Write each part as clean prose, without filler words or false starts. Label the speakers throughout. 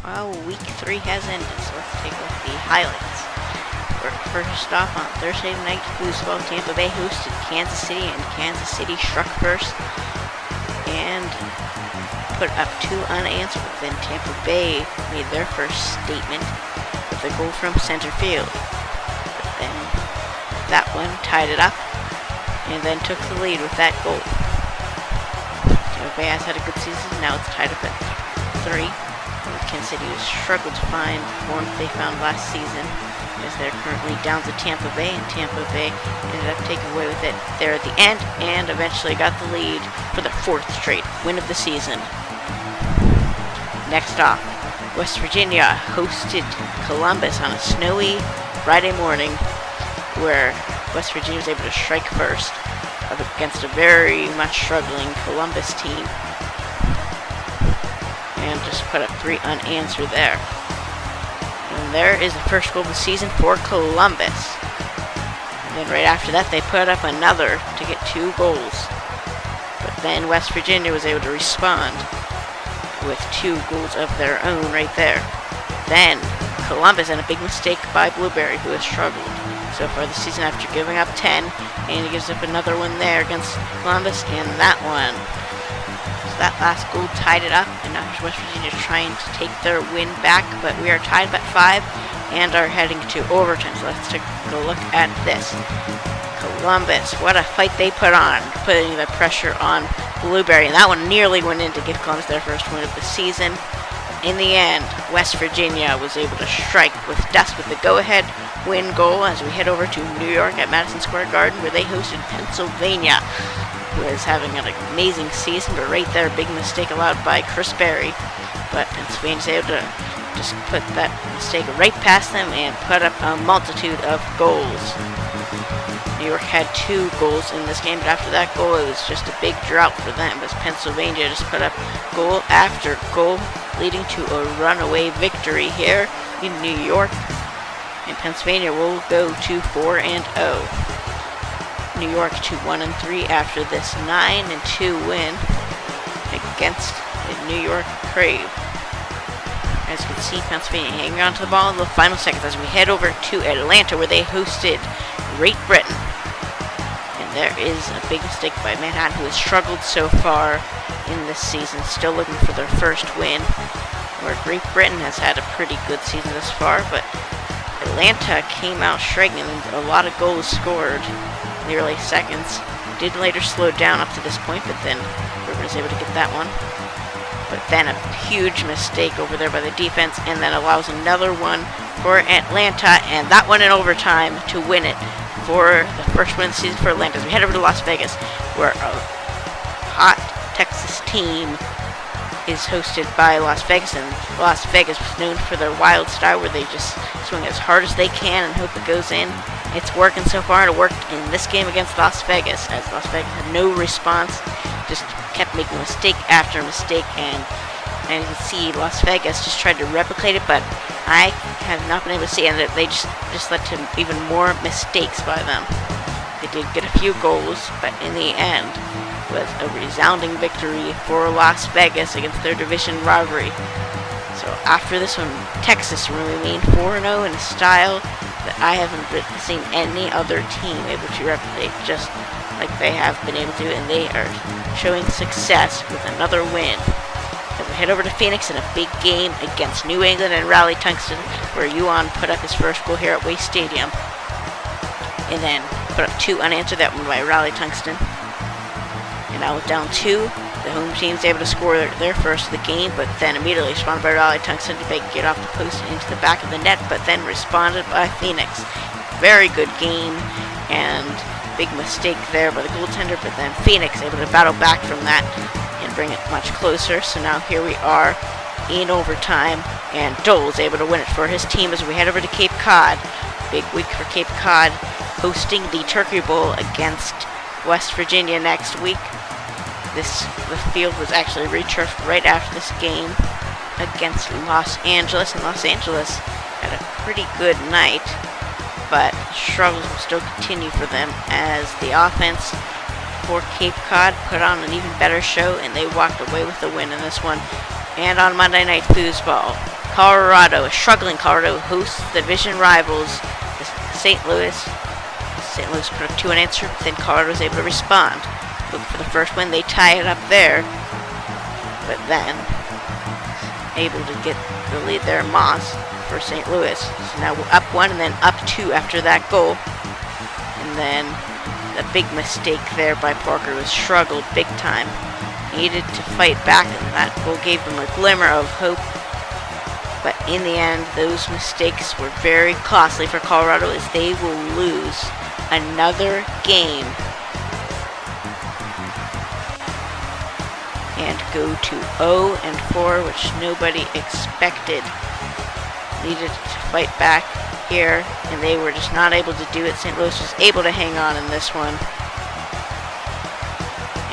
Speaker 1: Well, week 3 has ended, so let's take a look at the highlights. First off, on Thursday night, Foosball Tampa Bay hosted Kansas City, and Kansas City struck first and put up 2 unanswered. Then Tampa Bay made their first statement with a goal from center field. But then that one tied it up and then took the lead with that goal. Tampa Bay has had a good season. Now it's tied up at 3. Kansas City has struggled to find the form they found last season, as they're currently down to Tampa Bay, and Tampa Bay ended up taking away with it there at the end, and eventually got the lead for the 4th straight win of the season. Next off, West Virginia hosted Columbus on a snowy Friday morning, where West Virginia was able to strike first up against a very much struggling Columbus team, and just put up 3 unanswered there. And there is the first goal of the season for Columbus. And then right after that, they put up another to get 2 goals. But then West Virginia was able to respond with 2 goals of their own right there. Then Columbus had a big mistake by Blueberry, who has struggled so far this season after giving up 10, and he gives up another one there against Columbus, and that one. That last goal tied it up, and now West Virginia trying to take their win back, but we are tied at 5 and are heading to overtime. So let's take a look at this. Columbus, what a fight they put on, putting the pressure on Blueberry, and that one nearly went in to give Columbus their first win of the season. In the end, West Virginia was able to strike with dust with the go-ahead win goal as we head over to New York at Madison Square Garden, where they hosted Pennsylvania, who is having an amazing season, but right there, a big mistake allowed by Chris Berry. But Pennsylvania's able to just put that mistake right past them and put up a multitude of goals. New York had 2 goals in this game, but after that goal, it was just a big drought for them, as Pennsylvania just put up goal after goal, leading to a runaway victory here in New York. And Pennsylvania will go to 4-0. New York to 1-3 after this 9-2 win against the New York Crave. As you can see, Pennsylvania hanging on to the ball in the final seconds as we head over to Atlanta, where they hosted Great Britain. And there is a big mistake by Manhattan, who has struggled so far in this season, still looking for their first win, where Great Britain has had a pretty good season thus far, but Atlanta came out striking, and a lot of goals scored in the early seconds. Did later slow down up to this point, but then River was able to get that one. But then a huge mistake over there by the defense, and then allows another one for Atlanta, and that one in overtime to win it for the first win of the season for Atlanta. As we head over to Las Vegas, where a hot Texas team is hosted by Las Vegas, and Las Vegas was known for their wild style, where they just swing as hard as they can and hope it goes in. It's working so far, and it worked in this game against Las Vegas, as Las Vegas had no response, just kept making mistake after mistake, and you can see Las Vegas just tried to replicate it, but I have not been able to see, and they just led to even more mistakes by them. They did get a few goals, but in the end, was a resounding victory for Las Vegas against their division rivalry. So after this one, Texas will remain 4-0 in a style that I haven't seen any other team able to replicate, just like they have been able to, and they are showing success with another win. As we head over to Phoenix in a big game against New England and Raleigh Tungsten, where Yuan put up his first goal here at Waste Stadium, and then put up 2 unanswered, that one by Raleigh Tungsten. And now with down 2, the home team's able to score their first of the game, but then immediately responded by Raleigh Tungsten to get off the post and into the back of the net, but then responded by Phoenix. Very good game, and big mistake there by the goaltender, but then Phoenix able to battle back from that and bring it much closer. So now here we are in overtime, and Dole's able to win it for his team as we head over to Cape Cod. Big week for Cape Cod, hosting the Turkey Bowl against West Virginia next week. The field was actually returfed right after this game against Los Angeles, and Los Angeles had a pretty good night, but struggles will still continue for them as the offense for Cape Cod put on an even better show, and they walked away with the win in this one. And on Monday Night Foosball, Colorado, a struggling Colorado, hosts the division rivals, St. Louis. St. Louis put up 2 unanswered, but then Colorado was able to respond. Looking for the first win, they tie it up there. But then, able to get the lead there, Moss for St. Louis. So now we're up 1 and then up 2 after that goal. And then the big mistake there by Parker was struggled big time. Needed to fight back, and that goal gave them a glimmer of hope. But in the end, those mistakes were very costly for Colorado as they will lose another game and go to 0-4, which nobody expected. Needed to fight back here, and they were just not able to do it. St. Louis was able to hang on in this one.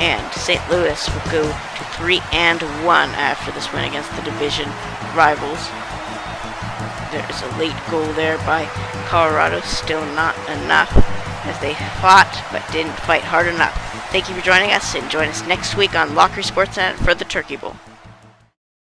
Speaker 1: And St. Louis will go to 3-1 after this win against the division rivals. There is a late goal there by Colorado, still not enough, as they fought but didn't fight hard enough. Thank you for joining us, and join us next week on Lockery Sportsnet for the Turkey Bowl.